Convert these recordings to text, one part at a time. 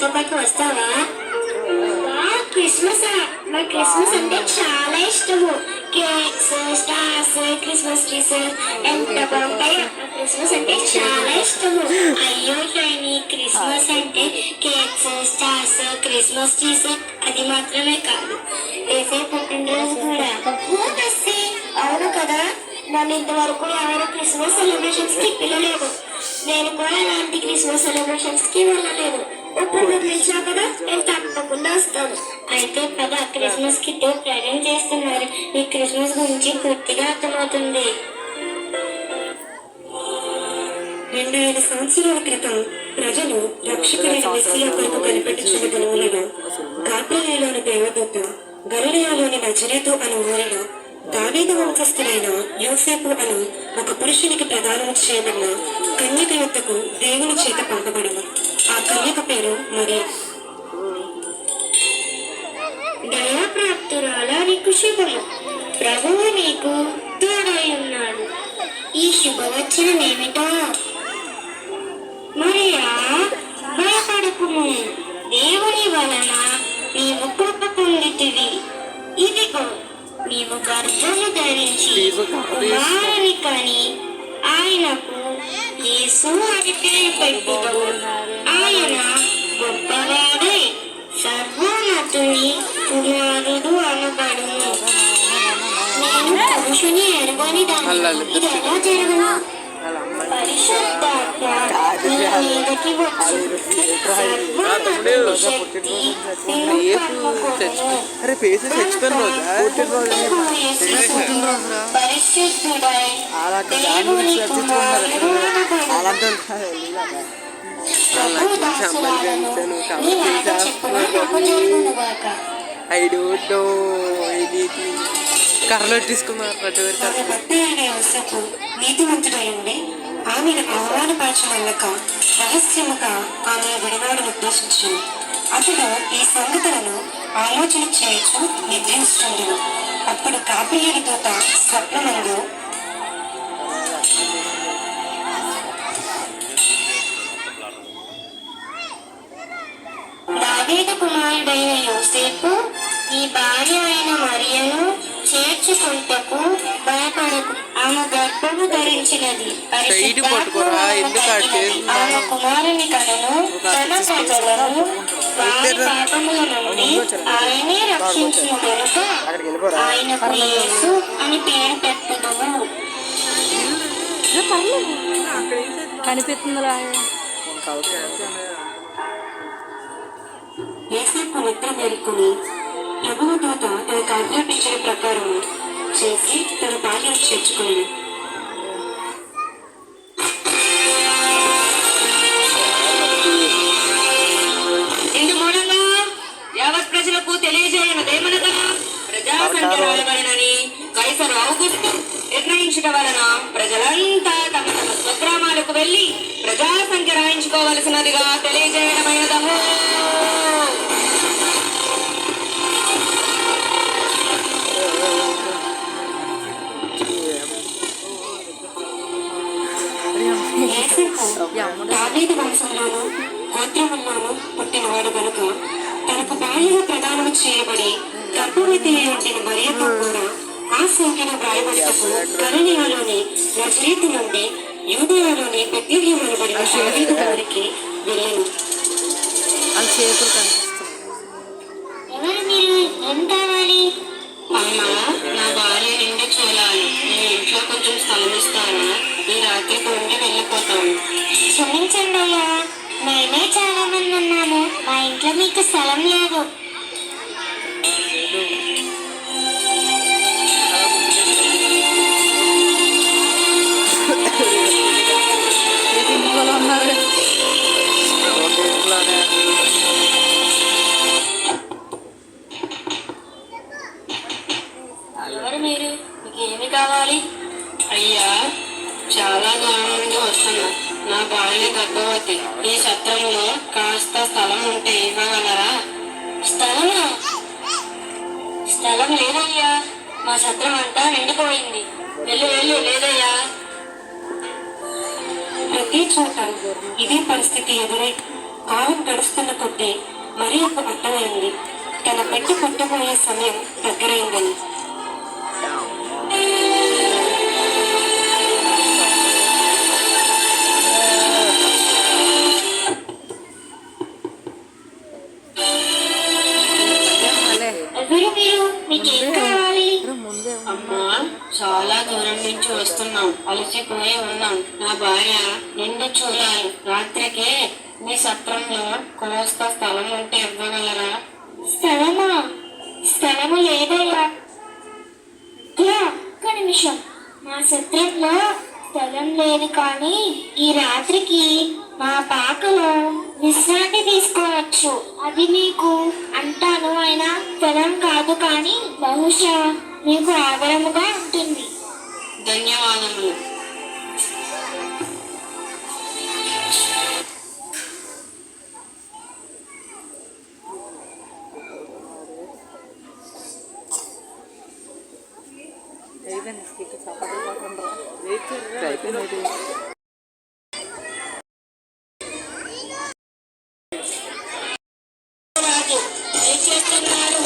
నాతో పాటు వస్తావా? క్రిస్మస్, నాకు క్రిస్మస్ అంటే చాలా ఇష్టము. కేక్స్, స్టార్స్, క్రిస్మస్ ట్రీస్ ఎంత బాగుంటాయో. క్రిస్మస్ అంటే చాలా ఇష్టము. అయ్యో షైనీ, క్రిస్మస్ అంటే కేక్స్, స్టార్స్, క్రిస్మస్ ట్రీస్ అది మాత్రమే కాదు, రేపే పుట్టినరోజు కూడా. అవును కదా, నన్ను ఇంతవరకు ఎవరు క్రిస్మస్ సెలబ్రేషన్స్ కి పిలవలేదు. నేను కూడా అలాంటి క్రిస్మస్ సెలబ్రేషన్స్ కి వెళ్ళలేదు. ఇప్పుడు నువ్వు పిలిచావు కదా, నేను తప్పకుండా వస్తాను. అయితే పద, క్రిస్మస్ కిట్ ప్రజెంట్ చేస్తున్నారు. ఈ క్రిస్మస్ గురించి పూర్తిగా అర్థమవుతుంది. 2000 సంవత్సరాల క్రితం ప్రజలు రక్షకుడైన మెస్సియా కొరకు కనిపెట్టుచున్న దినములలో గాబ్రియేలులోని దేవదూత గలిలయలోని నజరేతు అను ఊరిలో దావీదు వంశస్థుడైన యోసేపు అను ఒక పురుషునికి ప్రదానం చేయబడిన కన్యక యొద్దకు దేవుని చేత పంపబడిన ఆ కన్యక పేరు మరియ. దయాప్రాప్తురాలా, నీకు శుభము, ప్రభువు నీకు తోడై ఉన్నాడు. ఈ శుభవచనమేమిటో? మరియా, భయపడకుము, దేవుని వలన నీవు కృప పొందితివి. ఇదిగో, నీవు గర్భము ధరించి కుమారుని కని ఆయనకు యేసు అని పేరు పెట్టుదువు. ఆయన గొప్పవాడై సర్వోన్నతుని కుమారుడు అనబడును. నేను పురుషుని ఎరుగని దాన్ని, ఇది ఎలా జరుగును? పరిశుద్ధాత్మ నీ మీదకి వచ్చి సర్వోన్నతుని శక్తి నిన్ను కమ్ముకొనును. పరిశుద్ధుడై దేవుని కుమారుడు అనబడును. ప్రభు దాసురాలను నీ మాట చెప్పున నాకు జరుగును గాక. కర్రలో తీసుకున్నారు. నీతివంతుడైంది ఆమెను అవమానపరచమల్లక రహస్యముగా ఆమె విడనాడు నిర్దేశించును. అతడు ఈ సంగతులను ఆలోచన చేయొచ్చు నిద్రించుండును. అప్పుడు గాబ్రియేలు దూత స్వప్నమందు, దావీదు కుమారుడైన యోసేపు, నీ భార్య అయిన మరియను చేర్చుకుంటకు భయపడకు. ఆమె గర్భము ధరించినది, ఆమె కుమారుని కలను. తన ప్రజలను వారి పాపముల నుండి ఆయనే రక్షించును కనుక ఆయనకు యేసు అని పేరు పెట్టుదువు. కనిపిస్తుందిరా. యోసేపు నిద్ర మేలుకొని ప్రభువు దూత తనకు ఆజ్ఞాపించిన ప్రకారం చేసి తన భార్యను చేర్చుకుని, ఇందు మూలంగా యావత్ ప్రజలకు తెలియజేయనదేమనగా, ప్రజా సంఖ్యని కైసరు ఔగుస్తు నిర్ణయించుట వలన ప్రజలంతా తమ తమ స్వగ్రామాలకు వెళ్లి ప్రజా సంఖ్య రాయించుకోవలసినదిగా తెలియజేయడమైనదము. దావీదు వంశంలోను గోత్రముల్లోను పుట్టినవాడు కనుక తనకు భార్యగా ప్రదానం చేయబడి గర్భవతి అయి ఉండిన మరియతో కూడా ఆ సంఖ్యను వ్రాయబడుటకు గలిలయలోని నజరేతు నుండి యూదయలోని బెత్లెహేము అనబడిన దావీదు వారికి వెళ్ళెను. ఎవరు మీరు? ఏం కావాలి? అమ్మ, నా భార్య నిండు చూడాలి. మీ ఇంట్లో కొంచెం స్థలం ఇస్తారా? ఈ రాత్రి ఉండి వెళ్ళిపోతాను. క్షమించండి అయ్యా, మేమే చాలా మంది ఉన్నాము, మా ఇంట్లో మీకు స్థలం లేదు. ఎవరు మీరు? మీకు ఏమి కావాలి? అయ్యా, చాలా దూరం నుండి వస్తున్నా. నా భార్య గర్భవతి. ఈ సత్రంలో కాస్త స్థలం ఉంటే ఇవ్వగలరా? స్థలమా? స్థలం లేదయ్యా, మా సత్రం అంతా నిండిపోయింది. వెళ్ళు లేదయ్యా. ప్రతి చోట ఇదే పరిస్థితి ఎదురై కాలం గడుస్తున్న కొద్దీ మరి ఒక అర్థమైంది. తన పెట్టి పుట్టబోయే సమయం దగ్గరైందని. ఎవరు మీరు? మీకేం కావాలి? అమ్మా, చాలా దూరం నుంచి వస్తున్నాం, అలసిపోయి ఉన్నాం. నా భార్య నిండు చూడాలి. రాత్రికి మీ సత్రంలో కోస్త స్థలం ఉంటే ఇవ్వగలరా? స్థలమా? స్థలము లేదయ్యా. ఒక్క నిమిషం. మా సత్రంలో స్థలం లేదు, కానీ ఈ రాత్రికి మా పాకలో విశ్రాంతి తీసుకోవచ్చు. అది మీకు అంటాను అయినా స్థలం కాదు, కానీ బహుశా మీకు ఆదరముగా ఉంటుంది. ధన్యవాదములు. ఏం చేస్తున్నారు?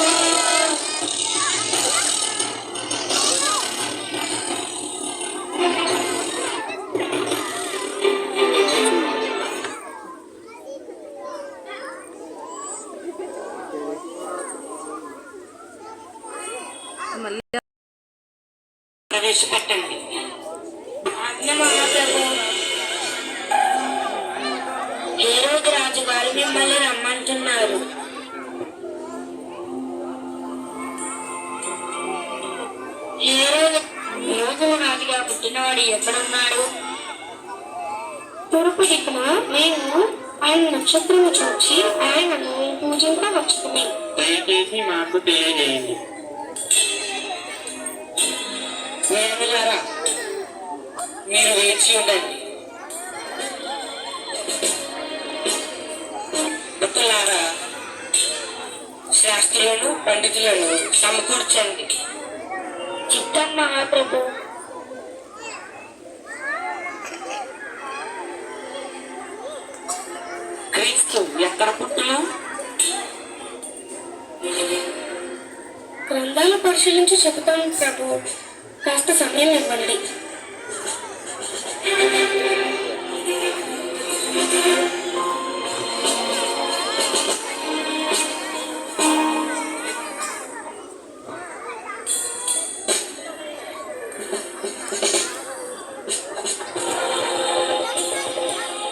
ప్రవేశపెట్టండి. ఆజ్ఞ మహాప్రభు. హేరోదు రాజు గారు మిమ్మల్ని రమ్మంటున్నారు. హేరోదు రాజుగా పుట్టినవాడు ఎక్కడున్నాడు? తూర్పు దిక్కున మేము ఆయన నక్షత్రము చూచి ఆయనను పూజింపవచ్చుకుని. దయచేసి మాకు తెలియజేయండి. స్నేహితులారా, మీరు వేచి ఉండండి. భక్తులారా, శాస్త్రులను పండితులను సమకూర్చండి. చిత్తం మహాప్రభు. క్రీస్తు ఎక్కడ పుట్టును? గ్రంథాలు పరిశీలించి చెబుతాను ప్రభు. కాస్త సమయం ఇవ్వండి.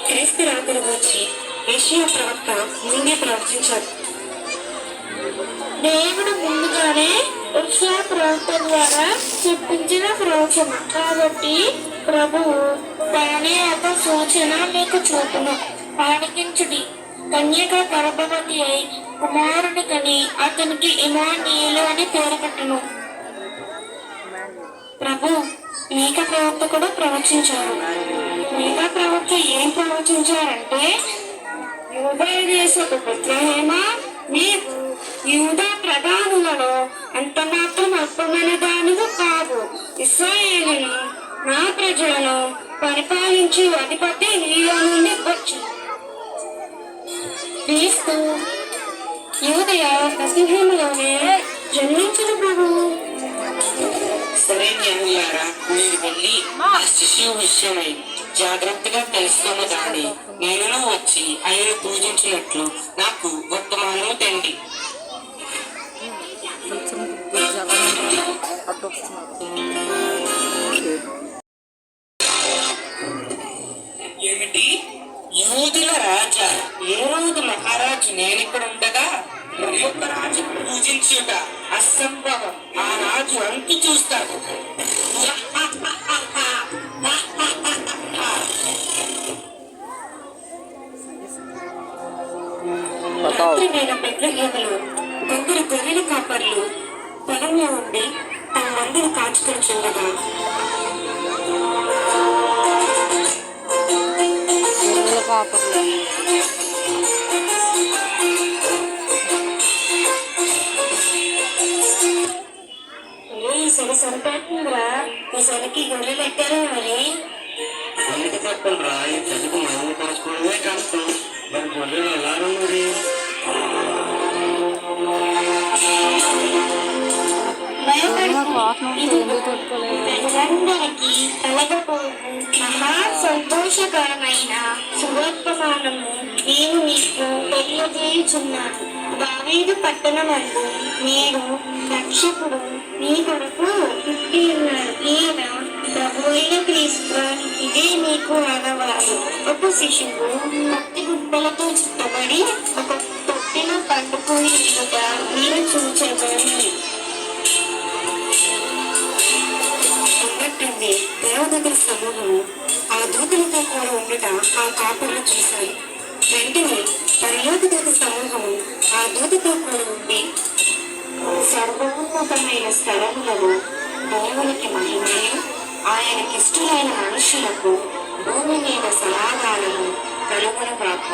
క్రీస్తు రాకడ గురించి యెషయా ప్రవక్త ముందే ప్రవచించారు. దేవుడు ముందుగానే యెషయా ప్రవక్త ద్వారా చెప్పించిన ప్రవచన కాబట్టి ప్రభువు దాని యొక్క సూచన మీకు చూపును. ఆలకించుడి. కన్యక గర్భవతి అయి కుమారుని కని అతనికి ఇమానుయేలు అని పేరు పెట్టును. ప్రభు మీక ప్రవక్త కూడా ప్రవచించారు. మీక ప్రవక్త ఏం ప్రవచించారంటే, యూదా దేశపు బెత్లెహేమ, నీవు యూదా ప్రధానులలో అంత మాత్రం అల్పమైన దానివు కాదు. ఇశ్రాయేలును నా ప్రజలను పరిపాలించు అధిపతి నీలో నుండి వచ్చు. క్రీస్తు యూదయ బెత్లెహేములోనే జన్మించిన ప్రభు. సరే జ్ఞానులారా, మీరు వెళ్ళి ఆ శిశువు విషయమై జాగ్రత్తగా తెలుసుకున్న దాన్ని నేను వచ్చి ఆయన పూజించినట్లు నాకు వర్తమానము తండి. ఏమిటి? యూదుల రాజా హేరోదు మహారాజు నేనిక్కడ ఉండగా మరి యొక్క రాజు పూజించుట అసంభవం. ఆ రాజు అంతు చూస్తాడు. రాత్రి వేళ బెత్లెహేములో కొందరు గొర్రెల కాపర్లు పొలంలో ఉండి తమ మందను కాచుకొని చుండగా సరే సరిపెట్టిందిరా. ఈ సరికి గొర్రెలు ఎట్టారా మరి? చెప్పండి రా, ఈ చదువు మనం తెలుసుకోవడమే కష్టం. మరి పొద్దున ఎలాగున్నది? ప్రజలందరికీ కలగబోవు మహా సంతోషకరమైన శుభవర్తమానము నేను మీకు తెలియజేయుచున్నాను. దావీదు పట్టణమందు నేడు రక్షకుడు మీ కొరకు పుట్టి ఉన్నాడు. ఈయన ప్రభు అయిన క్రీస్తు. ఇదే మీకు ఆనవాడు. ఒక శిశువు పత్తి గుడ్డలతో చుట్టబడి ఒక తొట్టిన పండుకొని మీరు చూచబడి ఉన్నట్టుంది. దేవదూతల సమూహము ఆ దూతలతో కూడా ఉండట ఆ కాపురులు చూశారు. వెంటనే పరలోక దూత సమూహము ఆ దూతతో కూడా ఉండి సర్వోన్నతమైన స్థలములలో దేవునికి మహిమయు ఆయనకిష్టులైన మనుషులకు భూమి మీద సమాధానము కలుగునుగాక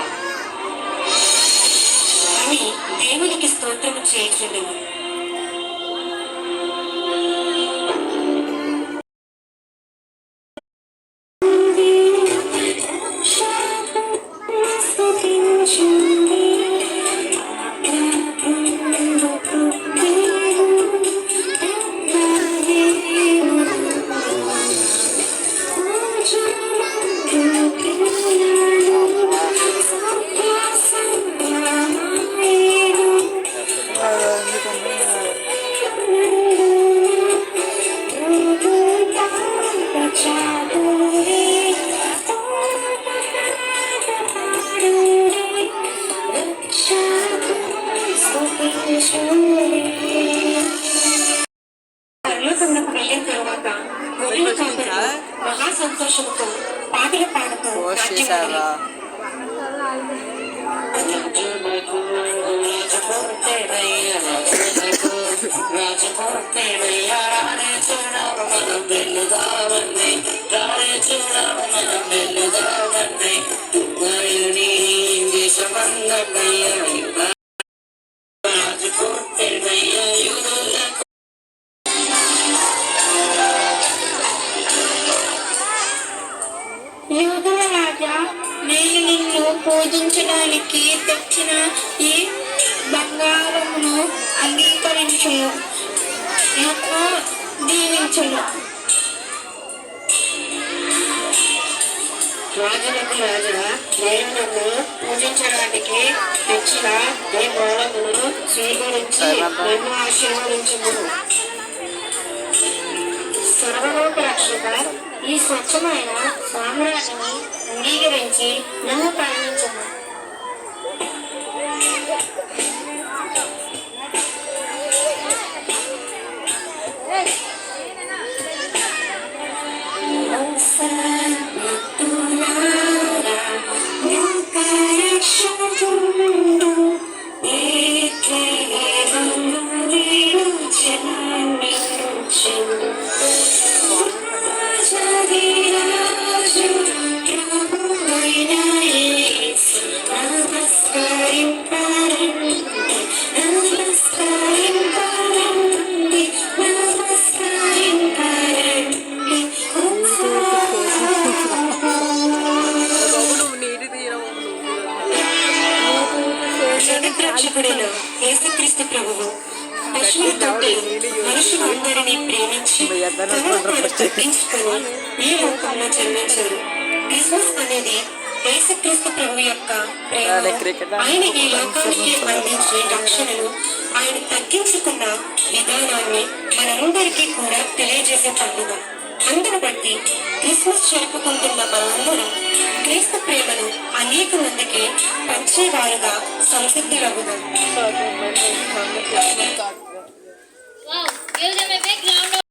అని దేవునికి స్తోత్రము చేయుచుండెను. పరలోకమునకు వెళ్ళిన తరువాత గొర్రెల కాపరులు మహా సంతోషంతో పాటలు పాడుతూ పోస్ట్ నాట్యం చేశారా? యూదుల రాజా, నేను నిన్ను పూజించడానికి తెచ్చిన ఈ బంగారమును అంగీకరించును, నన్ను దీవించును. రాజులకు రాజా, నేను నన్ను పూజించడానికి తెచ్చిన ఈ మూలమును స్వీకరించి నన్ను ఆశీర్వదించుము. సర్వలోక రక్షక, ఈ స్వచ్ఛమైన సామ్రాజ్యాన్ని అంగీకరించి నన్ను కరుణించుము. జగద్రక్షకుడైన యేసుక్రీస్తు ప్రభువు పశువులతోటి మనుషులందరినీ ప్రేమించి తనను తాను తగ్గించుకొని ఈ లోకంలో జన్మించారు. క్రిస్మస్ అనేది యేసుక్రీస్తు ప్రభు యొక్క ప్రేమ. ఆయన ఈ లోకానికి అందించే రక్షణను, ఆయన తగ్గించుకున్న విధానాన్ని మనందరికీ కూడా తెలియజేసే పండుగ. అందును బట్టి క్రిస్మస్ జరుపుకుంటున్న మనందరం క్రీస్తు ప్రేమను అనేక మందికి పంచేవారుగా సంసిద్ధులవుదాం.